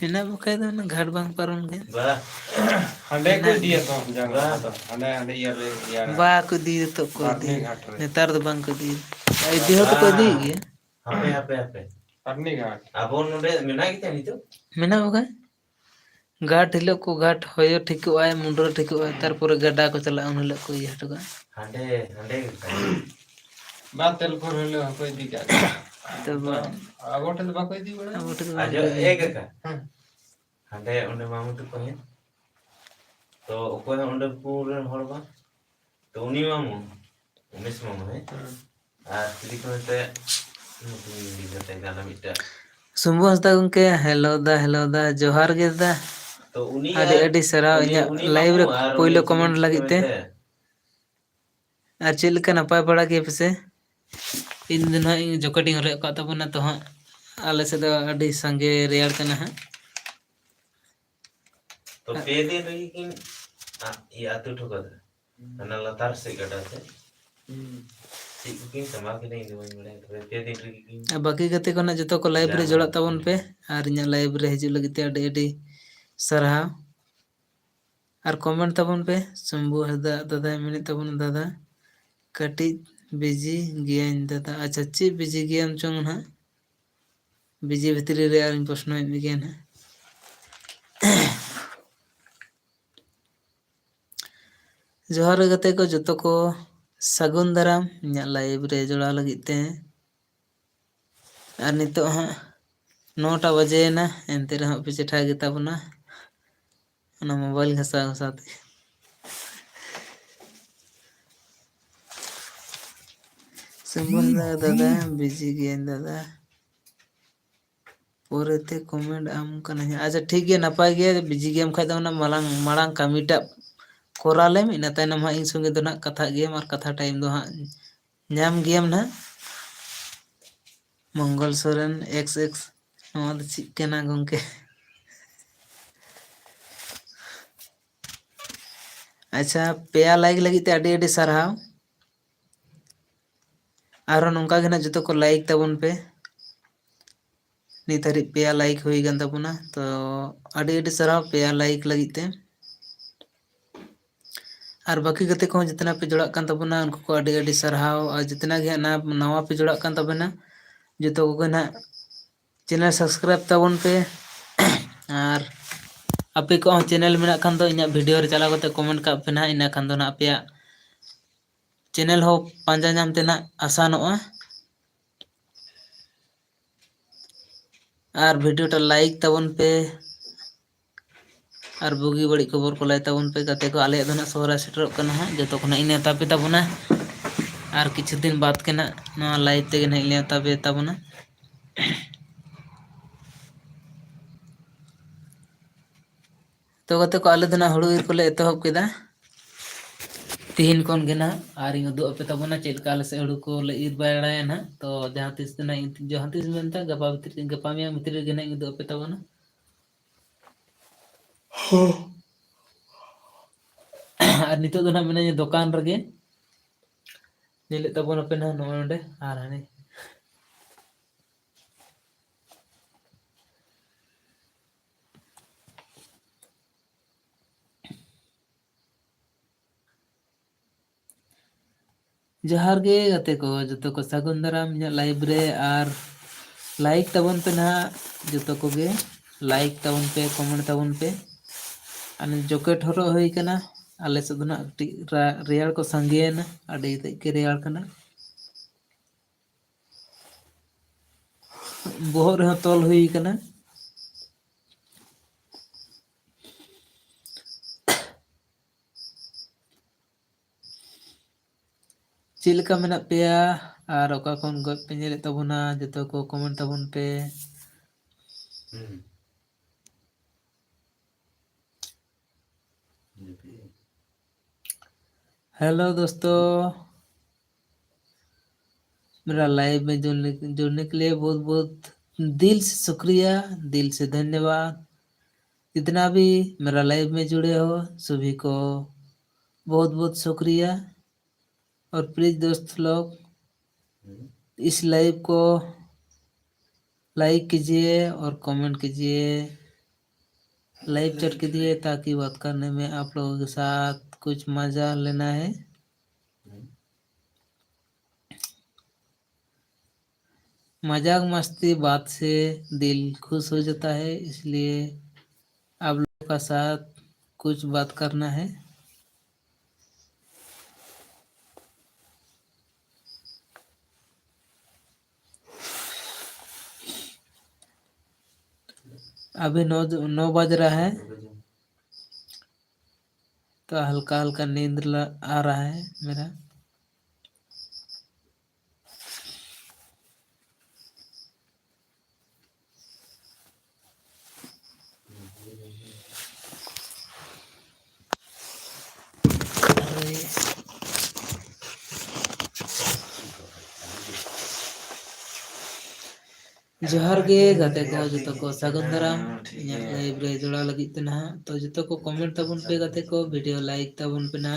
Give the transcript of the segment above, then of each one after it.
ᱦᱮᱱᱟᱜ ᱵᱟᱠᱷᱟᱡ ᱫᱚ ᱚᱱᱟ ᱜᱷᱟᱴ ᱵᱟᱝ ᱯᱟᱨᱚᱢ ᱜᱮ ᱦᱟᱸᱰᱮ ᱠᱚ ᱦᱮᱱᱟᱜ ᱤᱫᱤᱭᱟ ᱜᱮᱭᱟ᱾ ᱛᱚ ᱡᱟᱸᱜᱟ ᱠᱚᱫᱚ ᱦᱟᱸᱰᱮ ᱤᱭᱟᱹ ᱨᱮ ᱵᱟᱠᱚ ᱤᱫᱤᱭᱟ ᱱᱤᱛᱚᱜ ᱠᱚ ᱵᱟᱨᱱᱤ ᱤᱫᱤᱭᱟ ᱜᱷᱟᱴ ᱨᱮ ᱱᱮᱛᱟᱨ ᱫᱚ ᱵᱟᱝ ᱠᱚ ᱤᱫᱤᱭᱟ ᱤᱫᱤ ᱦᱚᱸ ᱫᱚᱠᱚ ᱤᱫᱤᱭᱮᱫ ᱜᱮᱭᱟ᱾ ᱦᱟᱯᱮ ᱦᱟᱯᱮ ᱦᱟᱯᱮ ᱵᱟᱨᱱᱤ ᱜᱷᱟᱴ ᱟᱵᱚ ᱱᱚᱰᱮ ᱢᱮᱱᱟᱜ ᱜᱮᱛᱮ ᱱᱤᱛᱚᱜ ᱢᱮᱱᱟᱜ ᱵᱟᱠᱷᱟᱡ ᱜᱷᱟᱴ ᱦᱤᱞᱳᱜ ᱠᱚ ᱜᱷᱟᱴ ᱦᱚᱭᱚ ᱴᱷᱤᱠᱚᱜᱼᱟᱭ ᱢᱩᱰᱨᱟᱹ ᱴᱷᱤᱠᱚᱜᱼᱟᱭ ᱛᱟᱨᱯᱚᱨᱮ ᱜᱟᱰᱟ ᱠᱚ ᱪᱟᱞᱟᱜᱼᱟ ᱩᱱ ᱦᱤᱞᱳᱜ ᱠᱚ ᱤᱭᱟᱹ ᱦᱚᱴᱚ ᱠᱟᱜᱼᱟ᱾ ᱦᱟᱸᱰᱮ ᱦᱟᱸᱰᱮ ᱵᱟ ᱛᱮᱞᱠᱩᱯ ᱦᱤᱞᱳᱜ ᱦᱚᱸᱠᱚ ᱤᱫᱤ ᱠᱟᱜ ᱜᱮᱭᱟ᱾ ᱛᱚ ᱵᱟᱝ ᱟᱵᱚ ᱴᱷᱮᱱ ᱫᱚ ᱵᱟᱠᱚ ᱤᱫᱤ ᱟᱵᱚ ᱴᱷᱮᱱ ᱫᱚ ᱵᱟᱲᱟᱭᱟ ᱵᱟᱝᱠᱚ ᱤᱫᱤ ᱮ ᱠᱟᱜᱼᱟ᱾ ᱠᱟᱠᱟ ᱦᱟᱸᱰᱮ ᱚᱸᱰᱮ ᱢᱟᱢᱩ ᱛᱟᱠᱚ ᱦᱮᱡ ᱛᱚ ᱚᱠᱚᱭ ᱦᱚᱸ ᱚᱸᱰᱮ ᱯᱩᱨ ᱨᱮᱱ ᱦᱚᱲ ᱵᱟᱝ ᱛᱚ ᱩᱱᱤ ᱢᱟᱢᱩ ᱩᱢᱮᱥ ᱢᱟᱢᱩ ᱦᱮᱸ ᱟᱨ ᱪᱤᱞᱤ ᱠᱚ ᱢᱮᱛᱟᱭᱟ ᱧᱩᱛᱩᱢᱤᱧ ᱦᱤᱲᱤᱧ ᱠᱟᱛᱟᱭ ᱠᱟᱱᱟ ᱢᱤᱫᱴᱟᱜ ᱥᱩᱢᱵᱩ ᱦᱟᱸᱥᱫᱟ ᱜᱚᱢᱠᱮ ᱦᱮᱞᱳ ᱫᱟ ᱦᱮᱞᱳ ᱫᱟ ᱡᱚᱦᱟᱨ ᱜᱮ ᱫᱟ ᱛᱚ ᱩᱱᱤ ᱟᱹᱰᱤ ᱟᱨ ᱟᱹᱰᱤ ᱥᱟᱨᱦᱟᱣ ᱤᱧᱟᱹᱜ ᱩᱱᱤ ᱞᱟᱭᱤᱵᱷ ᱢᱟᱢᱩ ᱨᱮ ᱟᱨ ᱩᱱᱤ ᱯᱳᱭᱞᱳ ᱪᱤᱞᱤ ᱠᱚᱢᱮᱱᱴ ᱪᱚ ᱠᱚ ᱞᱟᱹᱜᱤᱫ ᱛᱮ ᱢᱮᱛᱟᱭᱟ ᱟᱨ ᱪᱮᱫ ᱞᱮᱠᱟ ᱱᱟᱯᱟᱭ ᱵᱟᱲᱟ ᱜᱮᱭᱟ ᱯᱮᱥᱮ ᱤᱧ ᱫᱚ ᱱᱟᱦᱟᱜ ᱤᱧ ᱡᱚᱠᱮᱴᱤᱧ ᱦᱚᱨᱚᱜ ᱟᱠᱟᱫ ᱛᱟᱵᱚᱱᱟ ᱛᱚ ᱦᱟᱸᱜ ᱟᱞᱮ ᱥᱮᱫ ᱫᱚ ᱟᱹᱰᱤ ᱥᱟᱸᱜᱮ ᱨᱮᱭᱟᱲ ᱠᱟᱱᱟ ᱦᱟᱸᱜ ᱛᱚ ᱯᱮ ᱫᱤᱱ ᱨᱮᱜᱮ ᱠᱤᱱ ᱟᱹᱛᱩ ᱦᱚᱴᱚ ᱠᱟᱫᱟ ᱦᱟᱱᱟ ᱞᱟᱛᱟᱨ ᱥᱮᱫ ᱜᱟᱰᱟ ᱥᱮᱫ ᱪᱮᱫ ᱠᱚᱠᱤᱱ ᱥᱟᱢᱵᱟᱣ ᱠᱮᱫᱟ ᱤᱧ ᱫᱚ ᱵᱟᱹᱧ ᱵᱟᱲᱟᱭᱟ ᱛᱚᱵᱮ ᱯᱮ ᱫᱤᱱ ᱨᱮᱜᱮ ᱠᱤᱱ ᱵᱟᱹᱠᱤ ᱜᱟᱛᱮ ᱠᱚ ᱱᱟᱜ ᱡᱚᱛᱚ ᱠᱚ ᱞᱟᱭᱤᱵᱷ ᱨᱮ ᱡᱟᱨᱣᱟ ᱡᱚᱲᱟᱜ ᱛᱟᱵᱚᱱ ᱯᱮ ᱟᱨ ᱤᱧᱟᱹᱜ ᱞᱟᱭᱤᱵᱷ ᱨᱮ ᱦᱤᱡᱩᱜ ᱞᱟᱹᱜᱤᱫ ᱛᱮ ᱟᱹᱰᱤ ᱟᱹᱰᱤ ᱥᱟᱨᱦᱟᱣ ᱟᱨ ᱠᱚᱢᱮᱱᱴ ᱛᱟᱵᱚᱱ ᱯᱮ ᱥᱚᱢᱵᱷᱩ ᱦᱟᱸᱥᱫᱟ ᱫᱟᱫᱟᱭ ᱢᱮᱱᱮᱫ ᱛᱟᱵᱚᱱᱟ ᱫᱟᱫᱟ ᱠᱟᱹᱴᱤᱡ ᱵᱤᱡᱤ ᱜᱮᱤᱭᱟᱹᱧ ᱫᱟᱫᱟ ᱟᱪᱪᱷᱟ ᱪᱮᱫ ᱵᱤᱡᱤ ᱜᱮᱭᱟᱢ ᱪᱚᱝ ᱱᱟᱦᱟᱜ ᱵᱤᱡᱤ ᱵᱷᱤᱛᱨᱤ ᱨᱮ ᱟᱨᱤᱧ ᱯᱨᱚᱥᱱᱚᱭᱮᱫ ᱢᱮᱜᱮᱭᱟ ᱱᱟᱦᱟᱜ ᱡᱚᱦᱟᱨ ᱜᱮ ᱜᱟᱛᱮ ᱠᱚ ᱡᱚᱛᱚ ᱠᱚ ᱥᱟᱹᱜᱩᱱ ᱫᱟᱨᱟᱢ ᱤᱧᱟᱹᱜ ᱞᱟᱭᱤᱵᱷ ᱨᱮ ᱡᱚᱲᱟᱣ ᱞᱟᱹᱜᱤᱫ ᱛᱮ ᱟᱨ ᱱᱤᱛᱚᱜ ᱦᱟᱸᱜ 9ᱴᱟ ᱵᱟᱡᱮᱭᱮᱱᱟ ᱮᱱᱛᱮ ᱨᱮᱦᱚᱸ ᱯᱮ ᱪᱮᱴᱷᱟ ᱜᱮᱛᱟ ᱵᱚᱱᱟ ᱚᱱᱟ ᱢᱳᱵᱟᱭᱤᱞ ᱜᱷᱟᱥᱟᱣ ᱜᱷᱟᱥᱟᱣ ᱛᱮ ᱥᱚᱢᱵᱷᱩ ᱦᱟᱸᱥᱫᱟ ᱫᱟᱫᱟ ᱵᱤᱡᱤ ᱜᱮᱭᱟᱹᱧ ᱫᱟᱫᱟ ᱯᱚᱨᱮᱛᱮ ᱠᱚᱢᱮᱱᱴ ᱟᱢ ᱠᱟᱹᱱᱟᱹᱧ ᱟᱪᱪᱷᱟ ᱴᱷᱤᱠ ᱜᱮᱭᱟ ᱱᱟᱯᱟᱭ ᱜᱮᱭᱟ ᱵᱤᱡᱤ ᱜᱮᱭᱟᱢ ᱠᱷᱟᱡ ᱫᱚ ᱚᱱᱟ ᱢᱟᱲᱟᱝ ᱠᱟᱹᱢᱤᱴᱟᱜ ᱠᱚᱨᱟᱣ ᱞᱮᱢ ᱤᱱᱟᱹ ᱛᱟᱭᱱᱚᱢ ᱦᱟᱸᱜ ᱤᱧ ᱥᱚᱸᱜᱮ ᱫᱚ ᱱᱟᱦᱟᱜ ᱠᱟᱛᱷᱟᱜ ᱜᱮᱭᱟᱢ ᱟᱨ ᱠᱟᱛᱷᱟ ᱴᱟᱭᱤᱢ ᱫᱚ ᱦᱟᱸᱜ ᱧᱟᱢ ᱜᱮᱭᱟᱢ ᱱᱟᱦᱟᱜ ᱢᱚᱝᱜᱚᱞ ᱥᱚᱨᱮᱱ ᱮᱠᱥ ᱮᱠᱥ ᱱᱚᱣᱟ ᱫᱚ ᱪᱮᱫ ᱠᱟᱱᱟ ᱜᱚᱢᱠᱮ ᱟᱪᱪᱷᱟ ᱯᱮᱭᱟ ᱞᱟᱭᱤᱠ ᱞᱟᱹᱜᱤᱫ ᱛᱮ ᱟᱹᱰᱤ ᱟᱹᱰᱤ ᱥᱟᱨᱦᱟᱣ ᱟᱨᱦᱚᱸ ᱱᱚᱝᱠᱟ ᱜᱮ ᱱᱟᱜ ᱡᱚᱛᱚ ᱠᱚ ᱞᱟᱭᱤᱠ ᱛᱟᱵᱚᱱ ᱯᱮ ᱱᱤᱛ ᱦᱟᱹᱨᱤᱡ ᱯᱮᱭᱟ ᱞᱟᱭᱤᱠ ᱦᱩᱭ ᱟᱠᱟᱱ ᱛᱟᱵᱚᱱᱟ ᱛᱚ ᱟᱹᱰᱤ ᱟᱹᱰᱤ ᱥᱟᱨᱦᱟᱣ ᱯᱮᱭᱟ ᱞᱟᱭᱤᱠ ᱞᱟᱹᱜᱤᱫ ᱛᱮ ᱟᱨ ᱵᱟᱹᱠᱤ ᱜᱟᱛᱮ ᱠᱚᱦᱚᱸ ᱡᱮᱛᱱᱟᱜ ᱯᱮ ᱡᱚᱲᱟᱜ ᱠᱟᱱ ᱛᱟᱵᱚᱱᱟ ᱩᱱᱠᱩ ᱠᱚ ᱟᱹᱰᱤ ᱟᱹᱰᱤ ᱥᱟᱨᱦᱟᱣ ᱟᱨ ᱡᱮᱛᱱᱟᱜ ᱜᱮ ᱦᱟᱸᱜ ᱱᱟᱣᱟ ᱯᱮ ᱡᱚᱲᱟᱜ ᱠᱟᱱ ᱛᱟᱵᱚᱱᱟ ᱡᱚᱛᱚ ᱠᱚᱜᱮ ᱱᱟᱦᱟᱜ ᱪᱮᱱᱮᱞ ᱥᱟᱵᱥᱠᱨᱟᱭᱤᱵᱽ ᱛᱟᱵᱚᱱ ᱯᱮ ᱟᱨ ᱟᱯᱮ ᱠᱚᱣᱟᱜ ᱦᱚᱸ ᱪᱮᱱᱮᱞ ᱢᱮᱱᱟᱜ ᱠᱷᱟᱱ ᱫᱚ ᱤᱧᱟᱹᱜ ᱵᱷᱤᱰᱤᱭᱳ ᱨᱮ ᱪᱟᱞᱟᱣ ᱠᱟᱛᱮ ᱠᱚᱢᱮᱱᱴ ᱠᱟᱜ ᱯᱮ ᱱᱟᱦᱟᱜ ᱤᱱᱟᱹ ᱠᱷᱟᱱ ᱫᱚ ᱱᱟᱦᱟᱜ ᱟᱯᱮᱭᱟᱜ ᱪᱮᱱᱮᱞ ᱦᱚᱸ ᱯᱟᱸᱡᱟ ᱧᱟᱢ ᱛᱮ ᱱᱟᱜ ᱟᱥᱟᱱᱚᱜᱼᱟ ᱟᱨ ᱵᱷᱤᱰᱤᱭᱳᱴᱟ ᱞᱟᱭᱤᱠ ᱛᱟᱵᱚᱱ ᱯᱮ ᱟᱨ ᱵᱩᱜᱤ ᱵᱟᱹᱲᱤᱡ ᱠᱷᱚᱵᱚᱨ ᱠᱚ ᱞᱟᱹᱭ ᱛᱟᱵᱚᱱ ᱯᱮ ᱜᱟᱛᱮ ᱠᱚ ᱟᱞᱮᱭᱟᱜ ᱫᱚ ᱱᱟᱦᱟᱜ ᱥᱚᱦᱚᱨᱟᱭ ᱥᱮᱴᱮᱨᱚᱜ ᱠᱟᱱᱟ ᱦᱟᱸᱜ ᱡᱚᱛᱚ ᱠᱷᱚᱱᱟᱜ ᱤᱧ ᱱᱮᱶᱛᱟ ᱯᱮ ᱛᱟᱵᱚᱱᱟ ᱟᱨ ᱠᱤᱪᱷᱩ ᱫᱤᱱ ᱵᱟᱫᱽ ᱜᱮ ᱱᱟᱜ ᱱᱚᱣᱟ ᱞᱟᱭᱤᱵᱷ ᱛᱮᱜᱮ ᱱᱟᱦᱟᱜ ᱤᱧ ᱱᱮᱶᱛᱟ ᱯᱮ ᱛᱟᱵᱚᱱᱟ ᱛᱚ ᱜᱟᱛᱮ ᱠᱚ ᱟᱞᱮ ᱫᱚ ᱱᱟᱦᱟᱜ ᱦᱩᱲᱩ ᱤᱨ ᱠᱚᱞᱮ ᱮᱛᱚᱦᱚᱵ ᱠᱮᱫᱟ ᱛᱤᱦᱤᱧ ᱠᱷᱚᱱ ᱜᱮ ᱱᱟᱦᱟᱜ ᱟᱨᱤᱧ ᱩᱫᱩᱜ ᱟᱯᱮ ᱛᱟᱵᱚᱱᱟ ᱪᱮᱫ ᱞᱮᱠᱟ ᱟᱞᱮ ᱥᱮᱫ ᱦᱩᱲᱩ ᱠᱚᱞᱮ ᱤᱨ ᱵᱟᱲᱟᱭᱟ ᱱᱟᱦᱟᱜ ᱛᱚ ᱡᱟᱦᱟᱸ ᱛᱤᱥ ᱢᱮᱱᱛᱮ ᱜᱟᱯᱟ ᱢᱮᱭᱟᱝ ᱵᱷᱤᱛᱨᱤ ᱨᱮᱜᱮ ᱱᱟᱦᱟᱜ ᱤᱧ ᱩᱫᱩᱜ ᱟᱯᱮ ᱛᱟᱵᱚᱱᱟ ᱟᱨ ᱱᱤᱛᱚᱜ ᱫᱚ ᱱᱟᱦᱟᱜ ᱢᱤᱱᱟᱹᱧᱟ ᱫᱚᱠᱟᱱ ᱨᱮᱜᱮ ᱧᱮᱞᱮᱫ ᱛᱟᱵᱚᱱᱟᱯᱮ ᱱᱟᱦᱟᱜ ᱱᱚᱜᱼᱚᱭ ᱱᱚᱸᱰᱮ ᱟᱨ ᱦᱟᱱᱮ ᱡᱚᱦᱟᱨ ᱜᱮ ᱜᱟᱛᱮ ᱠᱚ ᱡᱚᱛᱚ ᱠᱚ ᱥᱟᱹᱜᱩᱱ ᱫᱟᱨᱟᱢ ᱤᱧᱟᱹᱜ ᱞᱟᱭᱤᱵᱷ ᱨᱮ ᱟᱨ ᱞᱟᱭᱤᱠ ᱛᱟᱵᱚᱱ ᱯᱮ ᱱᱟᱦᱟᱜ ᱡᱚᱛᱚ ᱠᱚᱜᱮ ᱞᱟᱭᱤᱠ ᱛᱟᱵᱚᱱ ᱯᱮ ᱠᱚᱢᱮᱱᱴ ᱛᱟᱵᱚᱱ ᱯᱮ ᱟᱨ ᱡᱚᱠᱮᱴ ᱦᱚᱨᱚᱜ ᱦᱩᱭ ᱠᱟᱱᱟ ᱟᱞᱮ ᱥᱮᱫ ᱫᱚ ᱱᱟᱦᱟᱜ ᱠᱟᱹᱴᱤᱡ ᱨᱮᱭᱟᱲ ᱠᱚ ᱥᱟᱸᱜᱮᱭᱮᱱᱟ ᱟᱹᱰᱤ ᱛᱮᱫ ᱜᱮ ᱨᱮᱭᱟᱲ ᱠᱟᱱᱟ ᱵᱚᱦᱚᱜ ᱨᱮᱦᱚᱸ ᱛᱚᱞ ᱦᱩᱭ ᱠᱟᱱᱟ ᱪᱮᱫ ᱞᱮᱠᱟ ᱢᱮᱱᱟᱜ ᱯᱮᱭᱟ ᱟᱨ ᱚᱠᱟ ᱠᱷᱚᱱ ᱯᱮ ᱧᱮᱞᱮᱫ ᱛᱟᱵᱚᱱᱟ ᱡᱚᱛᱚ ᱠᱚ ᱠᱚᱢᱮᱱᱴ ᱛᱟᱵᱚᱱ ᱯᱮ हेलो दोस्तों मेरा लाइव में जुड़ने के लिए बहुत बहुत दिल से शुक्रिया दिल से धन्यवाद जितना भी मेरा लाइव में जुड़े हो सभी को बहुत बहुत शुक्रिया और प्लीज दोस्त लोग इस लाइव को लाइक कीजिए और कमेंट कीजिए लाइव चैट कीजिए ताकि बात करने में आप लोगों के साथ कुछ मजा लेना है। मजाक मस्ती बात से दिल खुश हो जाता है, इसलिए आप लोगों का साथ कुछ बात करना है। अभी 9 बज रहा है, तो हल्का हल्का नींद आ रहा है मेरा। जोहार गे गाते को जो को सागुन दाराम इᱧᱟᱹᱜ लाइव रे जोड़ा लगित ते नहाग तो जो को कमेंट तबन पे गाते को वीडियो लाइक तबन पे ना।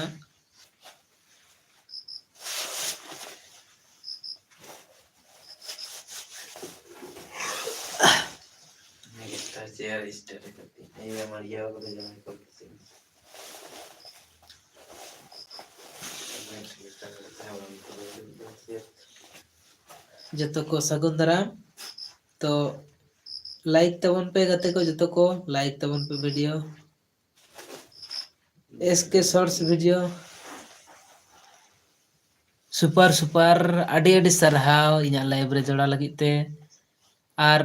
जो को सागुन दाराम तो लाइक तबन पे गाते को जो को लाइक तबन पे video SK shorts video super super अडी अडी सरहाव इᱧᱟᱹᱜ लाइव रे जोड़ा लगित ते। और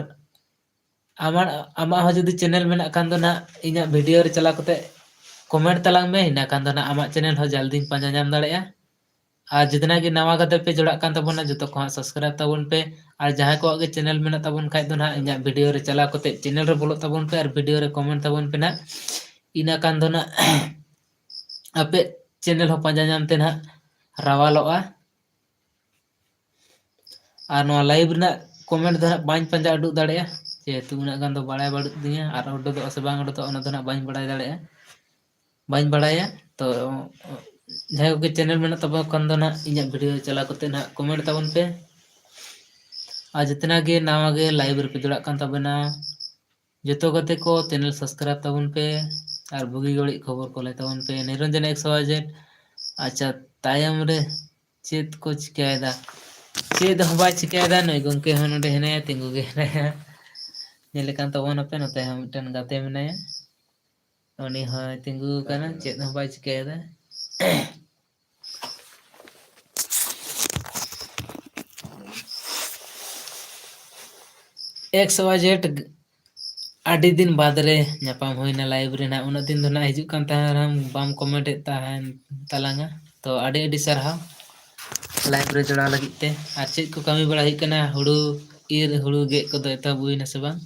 आमा हो जदि चैनल मेना खान दो ना इᱧᱟᱹᱜ वीडियो रे चला कते कमेंट तलांग में इना खान दो ना आमा चैनल हो जल्दी पांजा नाम दाड़ेया। और जितना कि नवा गाते पे जोड़ा कान तबोना जो को सब्सक्राइब तबन पे। और जहां को आगे चैनल मेना तबन खाइ दो ना इᱧाᱹᱜ वीडियो रे चला कते चैनल रे बोलो तबन पे और वीडियो रे कमेंट तबन पे ना इना खान दो ना आपे चैनल हो पांजा नाम ते ना रावालोआ। और नवा लाइव ना कमेंट दो ना बाñ पांजा उडुक दाड़ेया जेहेतु उना गान दो बाड़ाय बाड़ुक दिया और उडुक से बांग उडुक ओना दो ना बाñ बाड़ाय दाड़ेया बाñ बाड़ाया। तो जहां को चैनल में तब खान दो ना इᱧाᱹᱜ वीडियो चला करते ना कमेंट तबन पे। और जितना गे नवा गे लाइव रे पे जोड़ा कान तबना जतो गते को चैनल सब्सक्राइब तबन पे और बुगी गड़ी खबर को ले तबन पे। निरंजन 100 अच्छा तायम रे चेत को चिकायदा चेद हम बाय चिकायदा नय गंके हन नडे हेनाया तिंगु गे हेनाया नेले कान तबन पे नते हम मिटन गाते मेनाया उनी होय तिंगु काना चेद हम बाय चिकायदा। 100 आडी दिन बाद रे ᱧᱟᱯᱟᱢ होइना लाइव रे ना उना दिन दो ना हिजुक कान ताहाराम बाम कमेंट ताहान तलांगा तो आडी आडी सरहाव लाइव रे जोड़ा लगित ते। और चेद को कमी बड़ा हुई कना हुड़ू ईर हुड़ू गे को दो एता बुइना से बांग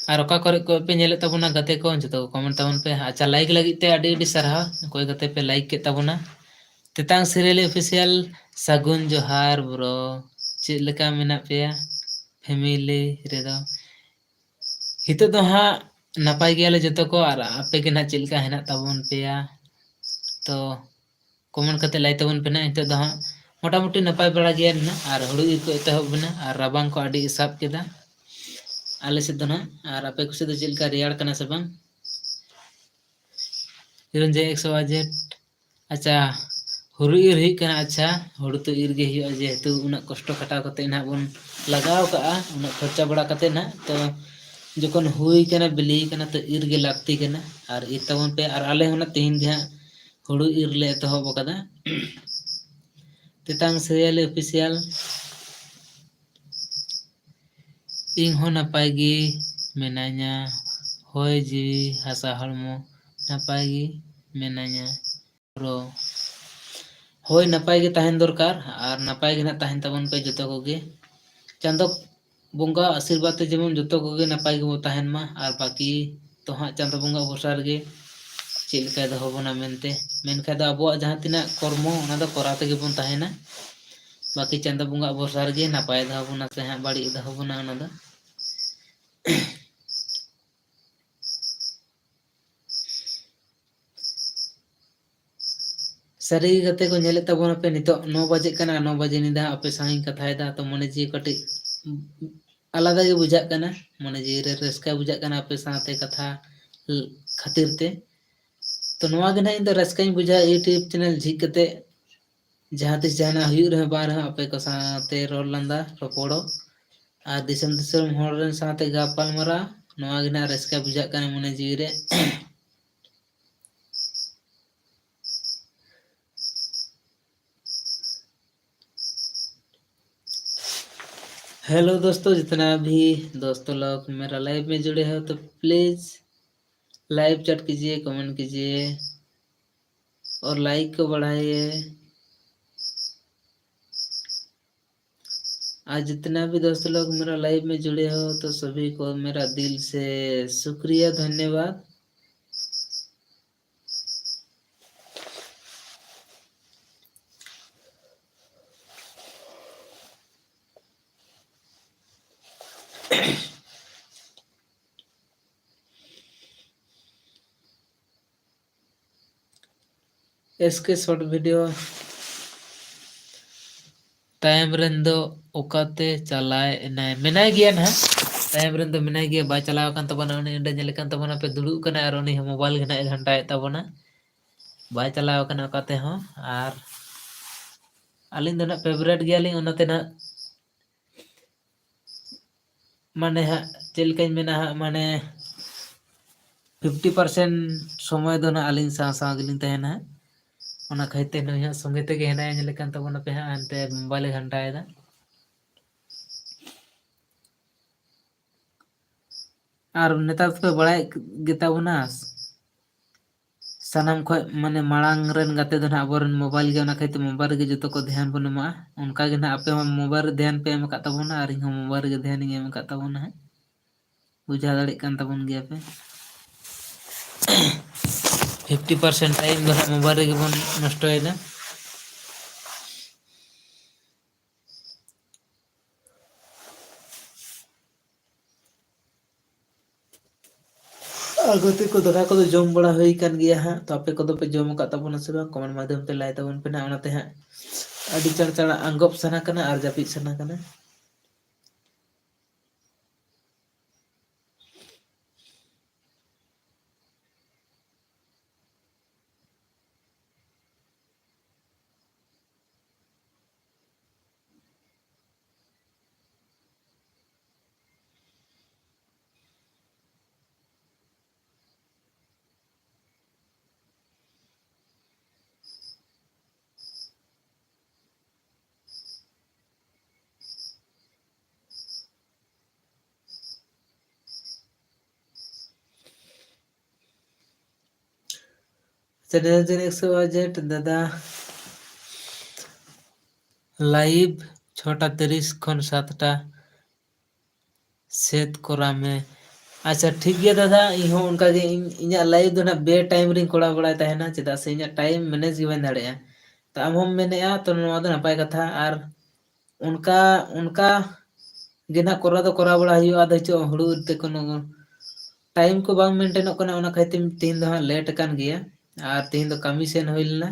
और ओका करे को पे नेले तबना गते को जतो कमेंट तबन पे। अच्छा लाइक लगित ते आडी आडी सरहाव कोई गते पे लाइक के तबना तेतांग सिरियली ऑफिशियल सागुन जोहार ब्रो चेद लेका मेना पेया फैमिली रे दो हितो दो हाँ नपाय गया जो को और आपे के ना चिलका है तबन पेया तो कमेंट करते लाई तबन पे ना हितो दो हाँ मोटामुटी नपाय बड़ा गया ना। और हुड़ू ईर को एतहब बना और राबांग को आडी साब केदा आले से दो ना और आपे को से दो चिलका रियाड़ कना से बांग निरंजन 100 अच्छा हुड़ू ईर हुई कना। अच्छा हुड़ू तो ईर गे हुई जेहेतु उना कष्ट खटाव कते ना बन लगाव का उना खर्चा बड़ा कते ना तो जखन हुई कना बिली कना तो ईर गे लागती कना और ईर तबन पे। और आले होना तेहिन गे हुड़ू ईर ले एतहब कदा तेतांग सिरियल ऑफिशियल ᱤᱧ ᱦᱚᱸ ᱱᱟᱯᱟᱭ ᱜᱮ ᱢᱤᱱᱟᱹᱧᱟ ᱦᱚᱭ ᱡᱤᱣᱤ ᱦᱟᱥᱟ ᱦᱚᱲᱢᱚ ᱱᱟᱯᱟᱭ ᱜᱮ ᱢᱤᱱᱟᱹᱧᱟ ᱨᱚ ᱦᱳᱭ ᱱᱟᱯᱟᱭ ᱜᱮ ᱛᱟᱦᱮᱱ ᱫᱚᱨᱠᱟर और नपाय गे ना तहन तबन पे जतो कोगे चांदो बंगा आशीर्वाद ते जेमन जतो कोगे नपाय गे बो तहन मा। और बाकी तो हाँ चांदो बंगा भरसा गे चेद लेका दो होबना मेनते मेनखा दो अबो जहां तिना कर्म ओना दो करा तेगे बन तहना बाकी चांदो बंगा भरसा गे नपाय दो होबना से हाँ बाड़ी दो होबना ओना दो सारी गते को नेले तबन पे नितो 9 बजे कना 9 बजे निदा आपे साही कथायदा तो मने जी कटी आलादा गे बुझाग कना मने जीवी रे रस्का बुझाग कना आपे साथे कथा खातिर ते तो नवा गे ना इन दो रस्काई बुझा यूट्यूब चैनल झिक कते जहाँ तिस जहाना हुयु रहे बार आपे को साथे रोल लंदा रोपोड़ो आ दिसम दिसम हॉल रन साथे गापाल मरा नवा गे ना रस्का बुझाग कना मने जीवी रे हेलो दोस्तों, जितना भी दोस्तों लोग मेरा लाइव में जुड़े हो तो प्लीज लाइव चैट कीजिए, कमेंट कीजिए और लाइक को बढ़ाइए। आज जितना भी दोस्तों लोग मेरा लाइव में जुड़े हो तो सभी को मेरा दिल से शुक्रिया, धन्यवाद। इसके शॉर्ट वीडियो तायम रन दो ओकाते चलाए ना मेनाय गया ना तायम रन दो मेनाय गया बा चलाव कान तबना उनी इंडे नेल कान तबना पे दुड़ुब कना और उनी मोबाइल घना घंटाए तबना बा चलाव कना ओकाते हो आर अलिन दो ना फेवरेट गया लिंग उनते ना माने हा चेलकाई मेना हा माने 50% समय दो ना अलिन सा सा गिलिन तहना ओना खाइते न संगे ते हेना नेल कान तबना पे हा अंते मोबाइल घंटाए दा और नेता पे बड़ा गेताबना सानाम खो माने मांग रन गाते दो ना अबरन मोबाइल गे ओना खाइते मोबाइल गे जतो को ध्यान बन मा उनका गे ना आपे मोबाइल ध्यान पे एम का तबना और इन मोबाइल गे ध्यान एम का तबना बुझा दाड़े कान तबन गया पे 50% टाइम दो ना मोबाइल गे बन नष्टयेदा आगोते को दका को जम बड़ा होई कान गया हा तो आपे को पे जम का तबना से कमेंट माध्यम ते लाइ तबन पे ना ओनाते हा अडी चढ़ चढ़ अंगप सना कना और जापित सना कना चैनल जन 100 दादा लाइव 6:30 खन 7टा सेट करा में अच्छा ठीक गया दादा इहो उनका गे इnya लाइव दो ना बे टाइम रिंग कोड़ा बड़ा तहना चेदा से इnya टाइम मैनेज गे बन दाड़े तो आम हम मेनेआ तो नवा दो नपाय कथा और उनका उनका गे ना कोरा दो कोरा बड़ा हुआ आदो चो हुड़ू ते कोनो टाइम को बांग मेंटेन कना ओना खाइते तीन दो लेट कान गया और तीन दो कमी सेन होइलना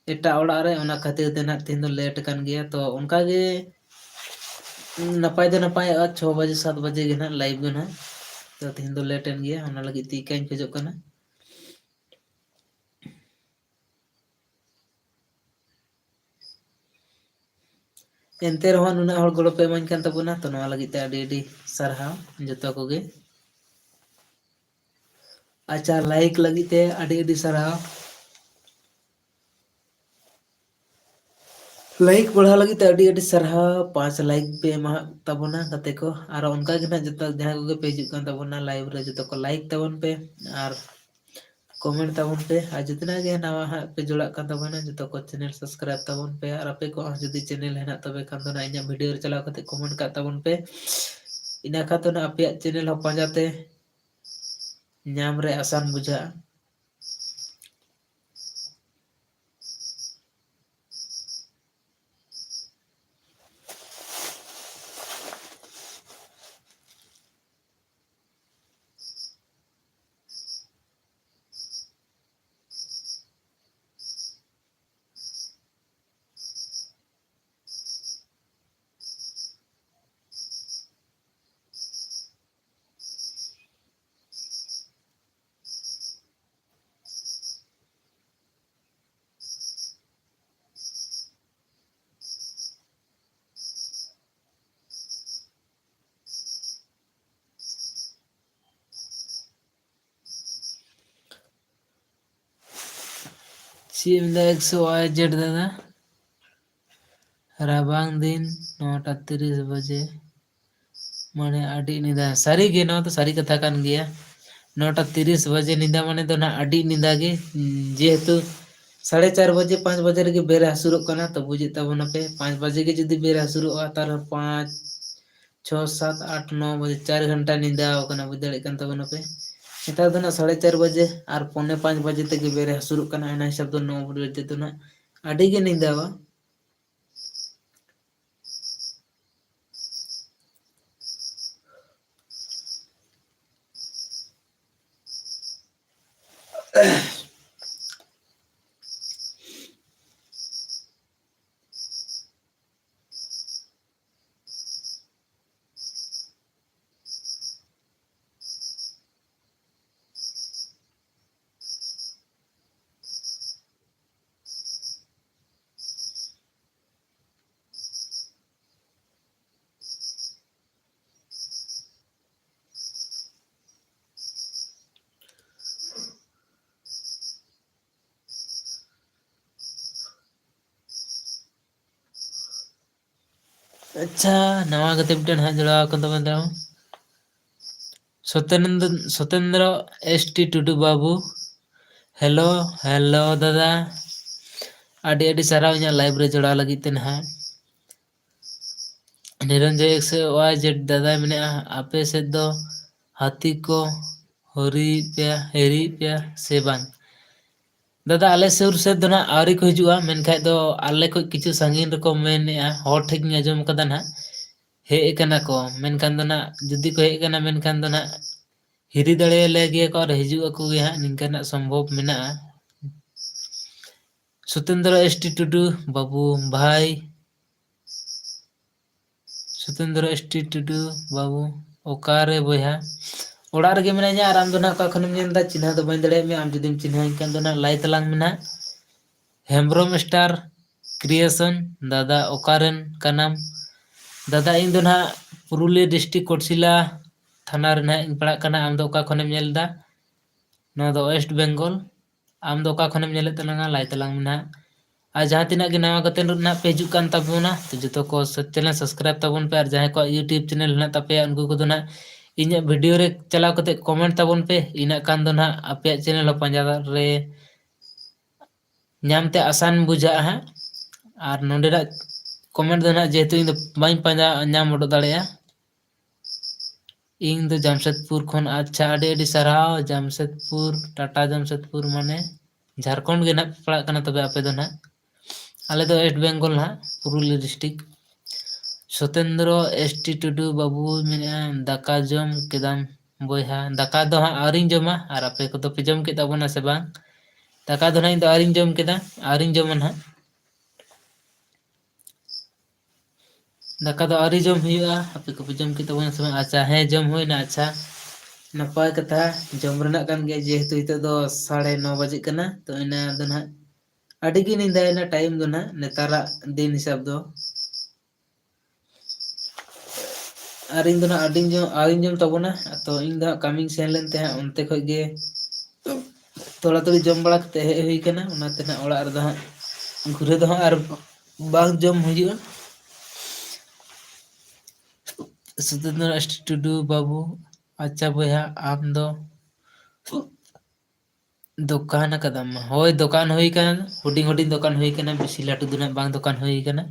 एटा ओड़ा रे ओना खातिर ते ना तीन दो लेट कान गया तो उनका गे नपाय दो नपाय 6 बजे 7 बजे गे ना लाइव गे ना तो तीन दो लेट एन गया ओना लगी ती काइन खोजो कना एनते रहो नुना हर गड़ो पे मन कान तबना तो नवा लगी ते अडी सरहाव जतो को गे अच्छा लाइक लगी ते अडी सरहाव लाइक बढ़ा लगी तो अडी सरहाव 5 लाइक पे एमा तबना कते को और उनका गे ना जतो जहां को पे हिजुग कान तबना लाइव रे जतो को लाइक तबन पे और कमेंट तबन पे और जितना गे नवा हा पे जुड़ा कान तबना जतो को चैनल सब्सक्राइब तबन पे और आपे को जदी चैनल हेना तबे खान दो ना इnya वीडियो रे चला कते कमेंट का तबन पे इना का तो ना आपे चैनल हो पाजाते नाम रे आसान बुझा ᱪᱮᱫ ᱮᱢ ᱢᱮᱱᱫᱟ 100 दादा ᱨᱟᱵᱟᱝ ᱫᱤᱱ 9:30 बजे ᱢᱟᱱᱮ ᱟᱹᱰᱤ ᱧᱤᱫᱟᱹ ᱥᱟᱹᱨᱤᱜᱮ ᱱᱚᱣᱟ ᱫᱚ ᱥᱟᱹᱨᱤ ᱠᱟᱛᱷᱟ ᱠᱟᱱ ᱜᱮᱭᱟ 9:30 बजे ᱧᱤᱫᱟᱹ ᱢᱟᱱᱮ ᱫᱚ ᱱᱟᱜ ᱟᱹᱰᱤ ᱧᱤᱫᱟᱹ ᱜᱮ ᱡᱮᱦᱮᱛᱩ 4:30 बजे 5 बजे ᱨᱮᱜᱮ ᱵᱮᱨ ᱦᱟᱹᱥᱩᱨᱚᱜ ᱠᱟᱱᱟ ᱛᱚ ᱵᱩᱡᱮᱫ ᱛᱟᱵᱚᱱᱟᱯᱮ 5 बजे ᱜᱮ ᱡᱩᱫᱤ ᱵᱮᱨ ᱦᱟᱹᱥᱩᱨᱚᱜᱼᱟ ᱛᱟᱦᱚᱞᱮ 5 6 7 8 9 बजे 4 घंटा ᱧᱤᱫᱟᱹ ᱟᱠᱟᱱᱟ ᱵᱩᱡᱽ ᱫᱟᱲᱮᱭᱟᱜ ᱠᱟᱱ ᱛᱟᱵᱚᱱᱟᱯᱮ ᱱᱮᱛᱟर ᱫᱚ ᱱᱟᱜ 4:30 बजे ᱟᱨ 4:45 बजे ᱛᱮᱜᱮ ᱵᱮᱨ ᱦᱟᱹᱥᱩᱨᱚᱜ ᱠᱟᱱᱟ ᱚᱱᱟ ᱦᱤᱥᱟᱹᱵ ᱫᱚ 9 बजे ᱫᱚ ᱱᱟᱜ ᱟᱹᱰᱤ ᱜᱮ ᱧᱤᱫᱟᱹᱣᱟ अच्छा नवा गति मिट्टन हाथ जोड़ा आकन तबन दाओ सत्येंद्र एस.टी. टुडू बाबू हेलो हेलो दादा आडी आडी साराव इᱧᱟᱜ लाइव रे जोड़ा लगी ते नहाग निरंजय 100 दादा मेना आपे सेद दो हाथी को हेरी पे से बांग दादा आले सुर से दो ना आवरी को हिजुआ मेनखाय दो आले को किछु संगीन रको मेनया हर ठीक नि आजम कदा ना हेज कना को मेनखान दो ना जुदी को हेज कना मेनखान दो ना हिरी दड़े लेगे को और हिजुआ को गे हां निंकाना संभव मेना सत्येंद्र एस.टी. टुडू बाबू भाई सत्येंद्र एस.टी. टुडू बाबू ओकारे बोया ओड़ा रगे मेनाया आर आम दो ना का खनम नेलदा चिन्हा दो बाई दड़े मे आम जुदीम चिन्हा इनकान दो ना लाई तलांग मेना हेम्ब्रोम स्टार क्रिएशन दादा ओकारेन कनाम दादा इन दो ना पुरुलिया डिस्ट्रिक्ट कोटशिला थाना रे ना इन पड़ा कना आम दो का खनेम नेलदा नो दो वेस्ट बेंगल आम दो का खनेम नेले तलांगा लाई तलांग मेना आज जहाँ तीना के नवा कते ना पे हिजुग कान ताबोना तो जतो को चैनल सब्सक्राइब ताबोन पे और जहाँ को यूट्यूब चैनल ना तापे उनको को दो ना इन्या वीडियो रे चलाव कते कमेंट ताबोन पे इना कान दो ना आपे चैनल पंजा रे नामते आसान बुझा है और नोडेरा कमेंट दो ना जेहेतु इन बाई पंजा नाम उडो दाड़ेया इन दो जामशेदपुर खन अच्छा आडी आडी सराव जामशेदपुर टाटा जामशेदपुर माने झारखंड के ना पड़ा कना तबे आपे दो ना आले दो वेस्ट बेंगल ना पुरुलिया डिस्ट्रिक्ट सत्येंद्र एस.टी. टुडू बाबू मेना दाका जम केदाम बोया दाका दो हां आरिन जमा और आपे को तो पे जम के ताबोना से बांग दाका दो ना इन दो आरिन जम केदा आरिन जम ना दाका दो आरि जम हुआ आपे को पे जम के ताबोना से बांग अच्छा है जम होइना अच्छा नपाय कथा जम रना कान गया जेहेतु हितो दो 9:30 बजे कना तो इना दो ना आडी की निंदा टाइम दो ना नेतारा दिन हिसाब दो और इन दो ना आरिन जम ताबोना तो इन दो कमिंग सेन लेनते हां उनते खय गे तोड़ा तोड़ी जम बड़ा कते हे हुई कना उनाते ना ओड़ा रे दो हां घुरे दो हां और बाग जम हुआ सत्येंद्र एस.टी. टुडू बाबू अच्छा बोया आम दो दुकान कदम होय दुकान हुई कना हुडिंग हुडिंग दुकान हुई कना बेसी लाटू दुना बांग दुकान हुई कना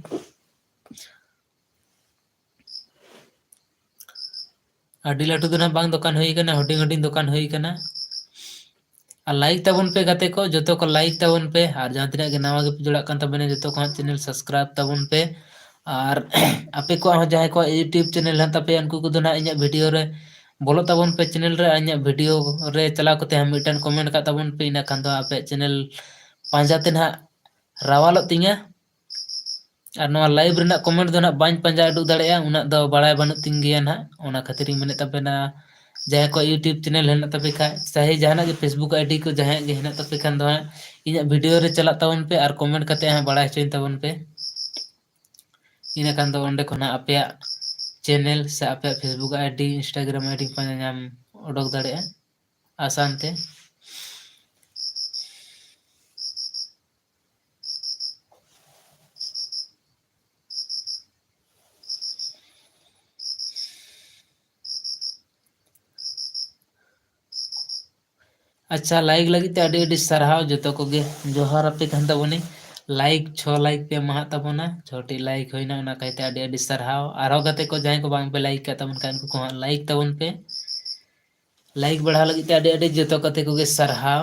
आडी लाटू दुना बांग दुकान हुई कना हुडिंग हुडिंग दुकान हुई कना और लाइक ताबन पे गाते को जतो को लाइक ताबन पे और जहां तिना के नवा के जोड़ा कान तबने जतो को चैनल सब्सक्राइब ताबन पे और आपे को जहां को यूट्यूब चैनल हन तापे उनको को दो ना इnya वीडियो रे बोलो ताबन पे चैनल रे इnya वीडियो रे चला करते हम मिटन कमेंट का ताबन पे इना खान दो आपे चैनल पांजाते ना रावालो तिंगा और नवा लाइव रेना कमेंट दो ना बाñ पंजा उडुक दाड़ेया उना दो बाड़ाय बानु तिंग गया ना ओना खातिर मेने तापेना जहां को यूट्यूब चैनल हेना तापे खा चाहे जहाना के फेसबुक आईडी को जहां के हेना तापे खान दो इnya वीडियो रे चला ताबन पे और कमेंट करते हां बाड़ाय चोइन ताबन पे इना खान दो ओंडे खना आपे चैनल से आपे फेसबुक आईडी इंस्टाग्राम आईडी पंजा नाम उडुक दाड़ेया आसान ते अच्छा लाइक लगी ते अडी सारहाव जतो को गे जोहार आपे खान ताबोनी लाइक 6 लाइक पे महा ताबोना 6टी लाइक होइना ओना कहते अडी सारहाव आरो गाते को जाय को बांग पे लाइक का ताबोन कान को लाइक ताबोन पे लाइक बढ़ा लगी ते अडी जतो कते को गे सारहाव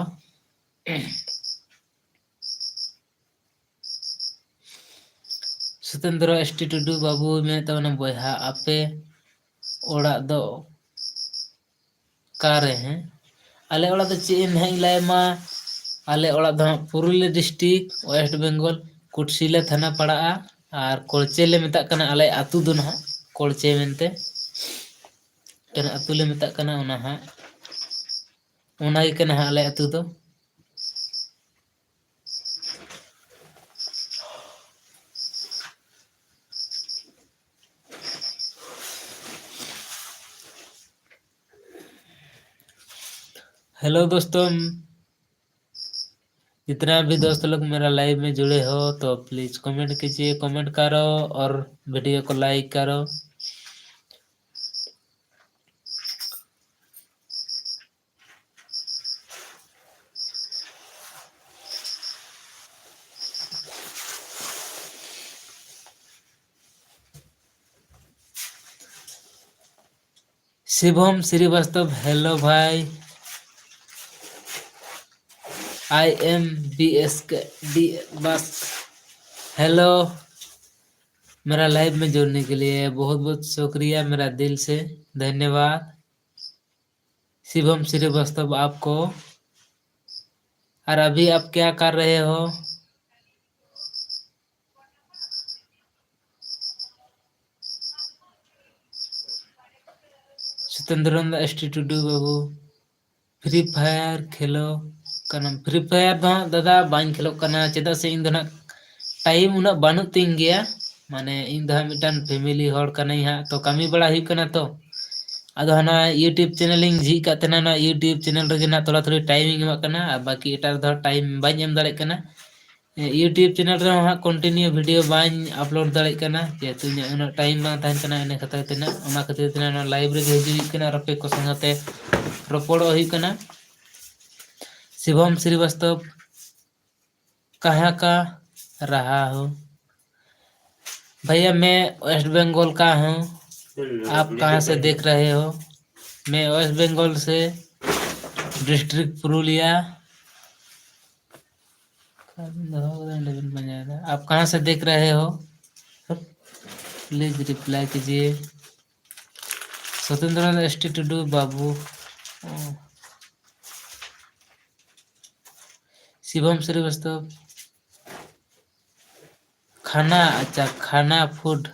सतेंद्र एसटी टुडू बाबू में ताबोना बोयहा आपे ओड़ा दो कारे हैं आले ओड़ा तो चे में लायमा आले ओड़ा दो पुरुलिया डिस्ट्रिक्ट वेस्ट बेंगल कुटसिला थाना पड़ा और कोलचे ले मेता कना आले आतु दो ना कोलचे मेनते कना आतु ले मेता कना ओना हा ओना ही कना आले आतु दो हेलो दोस्तों, जितना भी दोस्त लोग मेरा लाइव में जुड़े हो तो प्लीज कमेंट कीजिए, कमेंट करो और वीडियो को लाइक करो। शिवम श्रीवास्तव हेलो भाई, I am B S D बस हेलो। मेरा लाइव में जुड़ने के लिए बहुत बहुत शुक्रिया, मेरा दिल से धन्यवाद शिवम श्रीवास्तव आपको। और अभी आप क्या कर रहे हो? सतेंद्र एसटीट्यूड बाबू फ्री फायर खेलो कना फ्री फायर दो दादा बाñ खेलो कना चेदा से इन दोना टाइम उना बानु तिंग गया माने इन दो मिटान फैमिली हॉल कना हा तो कमी बड़ा हुई कना तो अदो हना यूट्यूब चैनलिंग झी का तना ना यूट्यूब चैनल रे ना थोड़ा थोड़ी टाइमिंग एमा कना बाकी एटा दो टाइम बाñ एम दाड़े कना यूट्यूब चैनल रे हा कंटिन्यू वीडियो बाñ अपलोड दाड़े कना जे तुnya उना टाइम बा ताहन कना एने खतर तना ओना खातिर तना ना लाइव रे हिजुई कना रपे को संगते रोपड़ो हुई कना। शिवम श्रीवास्तव कहाँ का रहा हूँ भैया? मैं वेस्ट बंगाल का हूँ। आप कहाँ से देख रहे हो? मैं वेस्ट बंगाल से डिस्ट्रिक्ट पुरुलिया। आप कहाँ से देख रहे हो? प्लीज रिप्लाई कीजिए। स्वतंत्र एसटी टुडू बाबू, शिवम श्रीवास्तव खाना, अच्छा खाना फूड,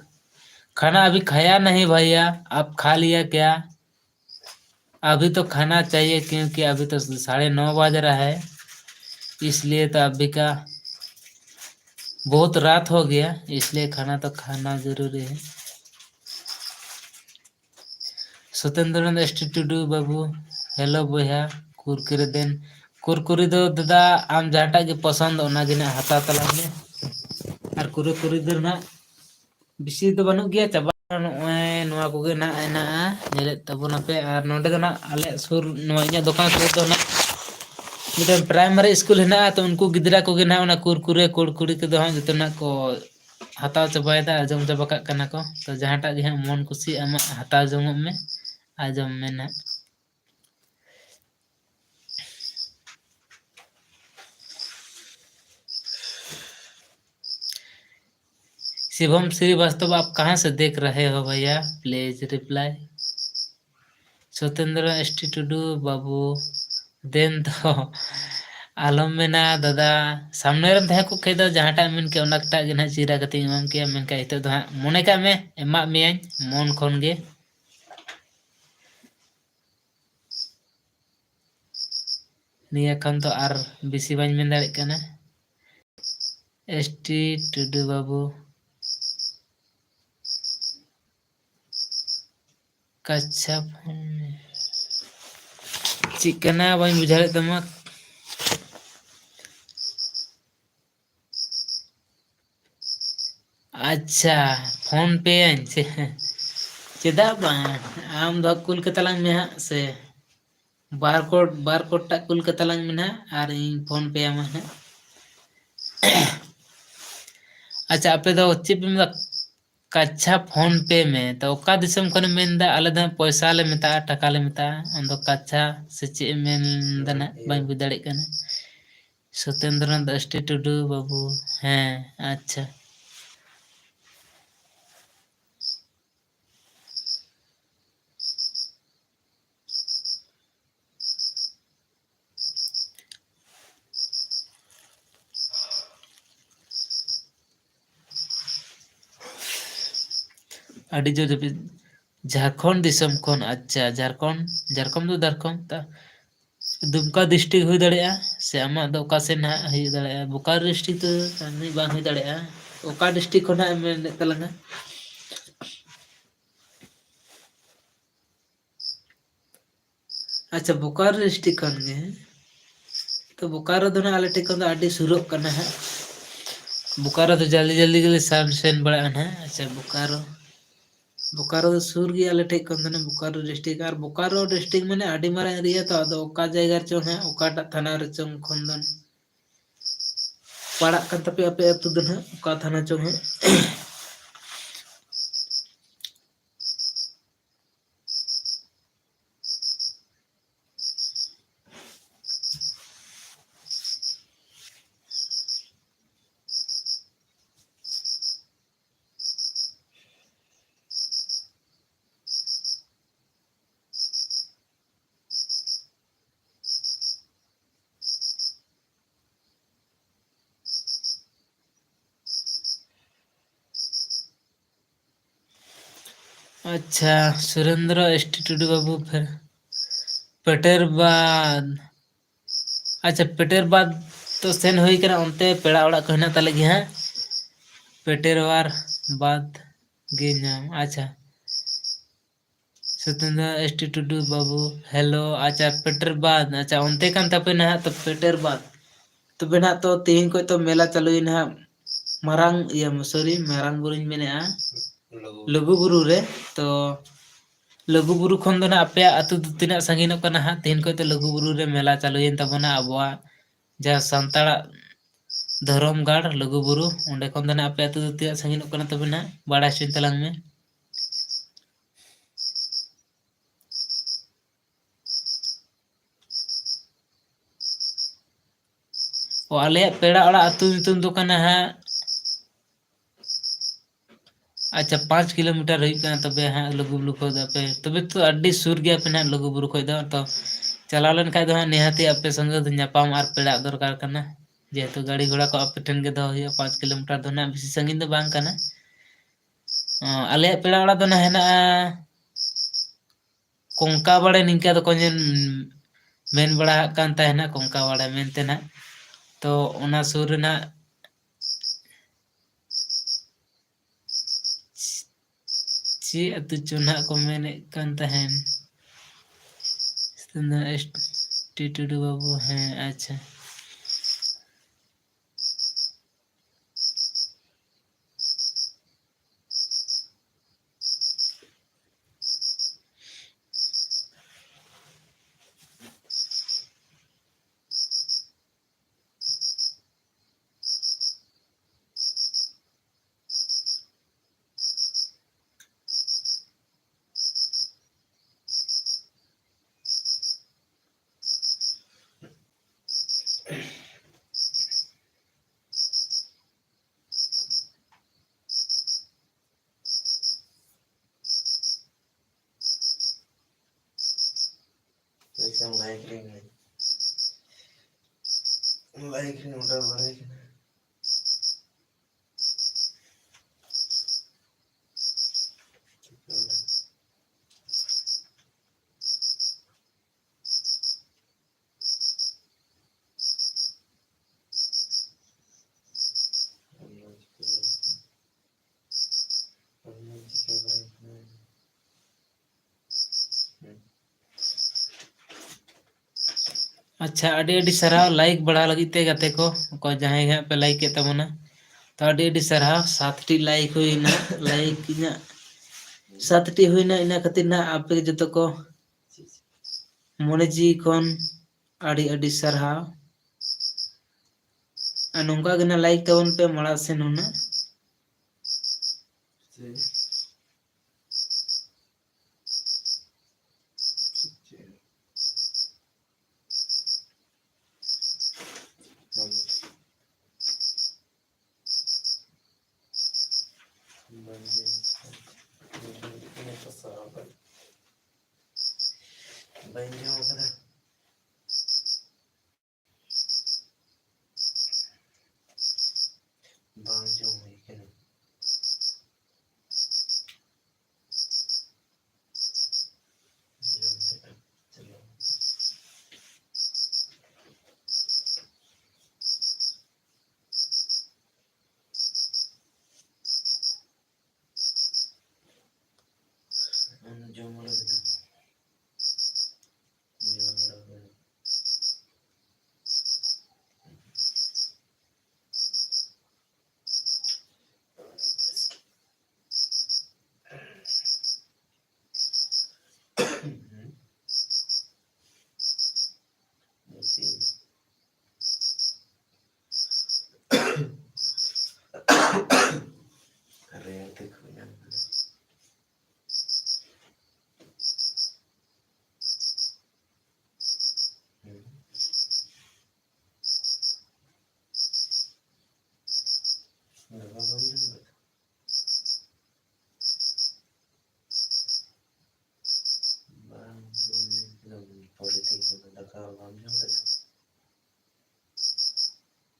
खाना अभी खाया नहीं भैया, आप खा लिया क्या? अभी तो खाना चाहिए क्योंकि अभी तो 9:30 बज रहा है, इसलिए तो अभी का बहुत रात हो गया, इसलिए खाना तो खाना जरूरी है। सत्येंद्र एसटीट्यूड बाबू हेलो बोया कुरकुरे देन कुरकुरी दो दादा आम जहाटा के पसंद ओना गे ना हता तला में और कुरकुरी दो ना बिसी तो बनु गया चाबा नोए नोआ को गे ना एना नेले तबना पे और नोडे दो ना आले सुर नोआ इया दुकान सुर दो ना मिटन प्राइमरी स्कूल है ना तो उनको गिदरा को गे ना ओना कुरकुरे कुरकुरी के दो हां जतना को हताव चबायदा आजम चबा कना को तो जहाटा गे मन खुशी आमा हताव जम में आजम में ना। शिवम श्रीवास्तव आप कहाँ से देख रहे हो भैया? Please reply. Satyendra ST Tudu बाबू देन तो आलम में ना दादा सामने रम तहे को खेदो जहाटा मिन के ओनकटा गे ना चिरा कते इमाम के मेन का इतो दो मोने का में एमा में मन खन गे निया खान तो आर बिसी बाñ मेन दाड़े कना। एसटी टुडू बाबू कच्छा चिकना बाñ बुझाड़े तमा अच्छा फोन पे से चेदा बा आम दो कुल के तलांग में से ᱵᱟᱨ ᱠᱳᱰ ᱴᱟᱜ ᱠᱩᱞ ᱠᱟᱛᱟᱞᱟᱝ ᱢᱮ ᱱᱟᱦᱟᱜ ᱟᱨ ᱤᱧ ᱯᱷᱳᱱ ᱯᱮ ᱟᱢᱟ ᱦᱟᱸᱜ᱾ ᱟᱪᱪᱷᱟ ᱟᱯᱮ ᱫᱚ ᱪᱮᱫ ᱯᱮ ᱢᱮᱛᱟᱜ ᱠᱟᱪᱷᱟ ᱯᱷᱳᱱ ᱯᱮ ᱢᱮ ᱛᱚ ᱚᱠᱟ ᱫᱤᱥᱚᱢ ᱠᱷᱚᱱᱮᱢ ᱢᱮᱱᱫᱟ? ᱟᱞᱮ ᱫᱚ ᱯᱚᱭᱥᱟ ᱞᱮ ᱢᱮᱛᱟᱜᱼᱟ, ᱴᱟᱠᱟ ᱞᱮ ᱢᱮᱛᱟᱜᱼᱟ, ᱟᱢᱫᱚ ᱠᱟᱪᱷᱟ ᱥᱮ ᱪᱮᱫ ᱮᱢ ᱢᱮᱱᱫᱟ ᱱᱟᱜ ᱵᱟᱹᱧ ᱵᱩᱡᱽ ᱫᱟᱲᱮᱭᱟᱜ ᱠᱟᱱᱟ᱾ ᱥᱚᱛᱮᱱᱫᱨᱚᱱᱟᱛᱷ ᱮᱥᱴᱤ ᱴᱩᱰᱩ ᱵᱟᱹᱵᱩ, ᱦᱮᱸ ᱟᱪᱪᱷᱟ᱾ ᱟᱹᱰᱤ ᱡᱳᱨ ᱡᱟᱹᱯᱤᱫ, ᱡᱷᱟᱲᱠᱷᱚᱸᱰ ᱫᱤᱥᱚᱢ ᱠᱷᱚᱱ, ᱟᱪᱪᱷᱟ ᱡᱷᱟᱲᱠᱷᱚᱸᱰ ᱫᱚ ᱡᱷᱟᱲᱠᱷᱚᱸᱰ ᱫᱩᱢᱠᱟ ᱰᱤᱥᱴᱤᱠ ᱦᱩᱭ ᱫᱟᱲᱮᱭᱟᱜᱼᱟ ᱥᱮ ᱟᱢᱟᱜ ᱫᱚ ᱚᱠᱟ ᱥᱮᱫ ᱦᱟᱸᱜ ᱦᱩᱭ ᱫᱟᱲᱮᱭᱟᱜᱼᱟ, ᱵᱳᱠᱟᱨᱳ ᱰᱤᱥᱴᱤᱠ ᱫᱚ ᱵᱟᱝ ᱦᱩᱭ ᱫᱟᱲᱮᱭᱟᱜᱼᱟ᱾ ᱚᱠᱟ ᱰᱤᱥᱴᱤᱠ ᱠᱷᱚᱱᱟᱜ ᱮᱢ ᱢᱮᱱᱮᱫ ᱛᱟᱞᱟᱝᱼᱟ? ᱟᱪᱪᱷᱟ ᱵᱳᱠᱟᱨᱳ ᱰᱤᱥᱴᱤᱠ ᱠᱷᱚᱱ ᱜᱮ, ᱛᱚ ᱵᱳᱠᱟᱨᱳ ᱫᱚ ᱱᱟᱜ ᱟᱞᱮ ᱴᱷᱮᱱ ᱠᱷᱚᱱ ᱫᱚ ᱟᱹᱰᱤ ᱥᱩᱨᱚᱜ ᱠᱟᱱᱟ ᱦᱟᱸᱜ᱾ ᱵᱳᱠᱟᱨᱳ ᱫᱚ ᱡᱚᱞᱫᱤ ᱡᱚᱞᱫᱤ ᱜᱮᱞᱮ ᱥᱮᱱ ᱵᱟᱲᱟᱜᱼᱟ ᱱᱟᱦᱟᱜ᱾ ᱟᱪᱪᱷᱟ ᱵᱳᱠᱟᱨᱳ ᱫᱚ ᱥᱩᱨ ᱜᱮᱭᱟ ᱟᱞᱮ ᱴᱷᱮᱡ ᱠᱷᱚᱱ ᱫᱚ ᱵᱳᱠᱟᱨᱳ ᱰᱤᱥᱴᱤᱠ, ᱟᱨ ᱵᱳᱠᱟᱨᱳ ᱰᱤᱥᱴᱤᱠ ᱢᱟᱱᱮ ᱟᱹᱰᱤ ᱢᱟᱨᱟᱝ ᱮᱨᱤᱭᱟ ᱛᱚ, ᱟᱫᱚ ᱚᱠᱟ ᱡᱟᱭᱜᱟ ᱨᱮᱪᱚᱝ ᱦᱟᱸᱜ ᱚᱠᱟᱴᱟᱜ ᱛᱷᱟᱱᱟ ᱨᱮᱪᱚᱝ ᱠᱷᱚᱱ ᱫᱚ ᱯᱟᱲᱟᱜ ᱠᱟᱱ ᱛᱟᱯᱮᱭᱟ ᱟᱯᱮ ᱟᱹᱛᱩ ᱫᱚ ᱱᱟᱦᱟᱜ ᱚᱠᱟ ᱛᱷᱟᱱᱟ ᱪᱚᱝ ᱦᱟᱸᱜ? ᱟᱪᱪᱷᱟ ᱥᱩᱨᱮᱱᱫᱨᱚ ᱮᱥᱴᱤ ᱴᱩᱰᱩ ᱵᱟᱹᱵᱩ ᱯᱮᱴᱮᱨ ᱵᱟᱫ, ᱟᱪᱪᱷᱟ ᱯᱮᱴᱮᱨ ᱵᱟᱫ ᱛᱚ ᱥᱮᱱ ᱦᱩᱭ ᱠᱟᱱᱟ, ᱚᱱᱛᱮ ᱯᱮᱲᱟ ᱚᱲᱟᱜ ᱠᱚ ᱦᱮᱱᱟᱜ ᱛᱟᱞᱮ ᱜᱮᱭᱟ ᱦᱟᱸᱜ᱾ ᱯᱮᱴᱮᱨᱣᱟᱨ ᱵᱟᱫ ᱜᱮ ᱧᱟᱢ, ᱟᱪᱪᱷᱟ ᱥᱚᱛᱮᱱᱫᱨᱚ ᱮᱥᱴᱤ ᱴᱩᱰᱩ ᱵᱟᱹᱵᱩ ᱦᱮᱞᱳ, ᱟᱪᱪᱷᱟ ᱯᱮᱴᱮᱨ ᱵᱟᱫ, ᱟᱪᱪᱷᱟ ᱚᱱᱛᱮ ᱠᱟᱱ ᱛᱟᱯᱮ ᱱᱟᱦᱟᱜ ᱛᱚ ᱯᱮᱴᱮᱨ ᱵᱟᱫ᱾ ᱛᱚᱵᱮ ᱱᱟᱜ ᱛᱚ ᱛᱮᱦᱮᱧ ᱠᱷᱚᱡ ᱛᱚ ᱢᱮᱞᱟ ᱪᱟᱹᱞᱩᱭᱮᱱᱟ ᱦᱟᱸᱜ ᱢᱟᱨᱟᱝ ᱢᱟᱨᱟᱝ ᱵᱩᱨᱩᱧ ᱢᱮᱱᱮᱫᱼᱟ, ᱞᱩᱜᱩᱵᱩᱨᱩ ᱨᱮ᱾ ᱛᱚ ᱞᱩᱜᱩᱵᱩᱨᱩ ᱠᱷᱚᱱ ᱫᱚ ᱱᱟᱜ ᱟᱯᱮᱭᱟᱜ ᱟᱹᱛᱩ ᱫᱚ ᱛᱤᱱᱟᱹᱜ ᱥᱟᱺᱜᱤᱧᱚᱜ ᱠᱟᱱᱟ ᱦᱟᱸᱜ? ᱛᱮᱦᱮᱧ ᱠᱷᱚᱡ ᱫᱚ ᱞᱩᱜᱩᱵᱩᱨᱩ ᱨᱮ ᱢᱮᱞᱟ ᱪᱟᱞᱩᱭᱮᱱ ᱛᱟᱵᱚᱱᱟ, ᱟᱵᱚᱣᱟᱜ ᱡᱟᱦᱟᱸ ᱥᱟᱱᱛᱟᱲᱟᱜ ᱫᱷᱚᱨᱚᱢ ᱜᱟᱲ ᱞᱩᱜᱩᱵᱩᱨᱩ, ᱚᱸᱰᱮ ᱠᱷᱚᱱ ᱫᱚ ᱱᱟᱜ ᱟᱯᱮ ᱟᱹᱛᱩ ᱫᱚ ᱛᱤᱱᱟᱹᱜ ᱥᱟᱺᱜᱤᱧᱚᱜ ᱠᱟᱱᱟ ᱛᱚᱵᱮ ᱱᱟᱜ ᱵᱟᱲᱟᱭ ᱦᱚᱪᱚᱧ ᱛᱟᱞᱟᱝ ᱢᱮ᱾ ᱚ ᱟᱞᱮᱭᱟᱜ ᱯᱮᱲᱟ ᱚᱲᱟᱜ ᱟᱹᱛᱩ ᱧᱩᱛᱩᱢ ᱫᱚ ᱠᱟᱱᱟ ᱦᱟᱸᱜ, ᱟᱪᱪᱷᱟ 5 ᱠᱤᱞᱳᱢᱤᱴᱟᱨ ᱦᱩᱭᱩᱜ ᱠᱟᱱᱟ ᱛᱚᱵᱮ ᱦᱟᱸᱜ ᱞᱩᱜᱩᱵᱩᱨᱩ ᱠᱷᱚᱡ ᱫᱚ ᱟᱯᱮ, ᱛᱚᱵᱮ ᱛᱚ ᱟᱹᱰᱤ ᱥᱩᱨ ᱜᱮᱭᱟᱯᱮ ᱱᱟᱜ ᱞᱩᱜᱩᱵᱩᱨᱩ ᱠᱷᱚᱡ ᱫᱚ᱾ ᱛᱚ ᱪᱟᱞᱟᱣ ᱞᱮᱱᱠᱷᱟᱡ ᱫᱚ ᱦᱟᱸᱜ ᱱᱤᱦᱟᱹᱛᱤ ᱟᱯᱮ ᱥᱚᱸᱜᱮ ᱫᱚ ᱧᱟᱯᱟᱢ ᱟᱨ ᱯᱮᱲᱟᱜ ᱫᱚᱨᱠᱟᱨ ᱠᱟᱱᱟ᱾ ᱡᱮᱦᱮᱛᱩ ᱜᱟᱹᱲᱤ ᱜᱷᱚᱲᱟ ᱠᱚ ᱟᱯᱮ ᱴᱷᱮᱱ ᱜᱮ ᱫᱚᱦᱚ ᱦᱩᱭᱩᱜᱼᱟ, 5 ᱠᱤᱞᱳᱢᱤᱴᱟᱨ ᱫᱚ ᱱᱟᱜ ᱵᱮᱥᱤ ᱥᱟᱺᱜᱤᱧ ᱫᱚ ᱵᱟᱝ ᱠᱟᱱᱟ᱾ ᱟᱞᱮᱭᱟᱜ ᱯᱮᱲᱟ ᱚᱲᱟᱜ ᱫᱚ ᱱᱟᱜ ᱦᱮᱱᱟᱜᱼᱟ ᱠᱚᱝᱠᱟ ᱵᱟᱲᱮ, ᱱᱤᱝᱠᱟ ᱫᱚᱠᱚ ᱢᱮᱱ ᱵᱟᱲᱟᱜ ᱠᱟᱱ ᱛᱟᱦᱮᱱᱟ ᱠᱚᱝᱠᱟ ᱵᱟᱲᱮ ᱢᱮᱱᱛᱮ ᱱᱟᱜ, ᱛᱚ ᱚᱱᱟ ᱥᱩᱨ ᱨᱮᱱᱟᱜ ᱪᱮᱫ ᱟᱹᱛᱩ ᱪᱚ ᱱᱟᱜ ᱠᱚ ᱢᱮᱱᱮᱫ ᱠᱟᱱ ᱛᱟᱦᱮᱱ, ᱮᱥᱴᱤ ᱴᱩᱰᱩ ᱵᱟᱹᱵᱩ, ᱦᱮᱸ ᱟᱪᱪᱷᱟ᱾ ᱟᱪᱪᱷᱟ ᱟᱹᱰᱤ ᱟᱹᱰᱤ ᱥᱟᱨᱦᱟᱣ ᱞᱟᱭᱤᱠ ᱵᱟᱲᱷᱟᱣ ᱞᱟᱹᱜᱤᱫ ᱛᱮ ᱜᱟᱛᱮ ᱠᱚ, ᱚᱠᱚᱭ ᱡᱟᱦᱟᱸᱭ ᱜᱮ ᱦᱟᱸᱜ ᱯᱮ ᱞᱟᱹᱭᱤᱠ ᱮᱫ ᱛᱟᱵᱚᱱᱟ᱾ ᱛᱚ ᱟᱹᱰᱤ ᱟᱹᱰᱤ ᱥᱟᱨᱦᱟᱣ 7ᱴᱤ ᱞᱟᱭᱤᱠ ᱦᱩᱭᱱᱟ, ᱞᱟᱭᱤᱠ ᱤᱧᱟᱹᱜ 7ᱴᱤ ᱦᱩᱭᱱᱟ, ᱤᱱᱟᱹ ᱠᱷᱟᱹᱛᱤᱨ ᱱᱟᱜ ᱟᱯᱮ ᱡᱚᱛᱚ ᱠᱚ ᱢᱚᱱᱮ ᱡᱤᱣᱤ ᱠᱷᱚᱱ ᱟᱹᱰᱤ ᱟᱹᱰᱤ ᱥᱟᱨᱦᱟᱣ ᱟᱨ ᱱᱚᱝᱠᱟ ᱜᱮ ᱱᱟᱜ ᱞᱟᱭᱤᱠ ᱛᱟᱵᱚᱱ ᱯᱮ ᱢᱟᱲᱟᱝ ᱥᱮᱱ ᱱᱩᱱᱟᱹᱜ baik jom kada bang jom ikan jom sedap chalo jom lagi tu jom lagi karya tekunnya Nggak bangun juga. Bang, belum politik ada kawan juga tuh.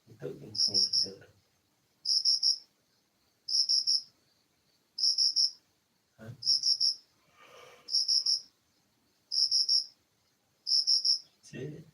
Itu info juga. Hah? Sih.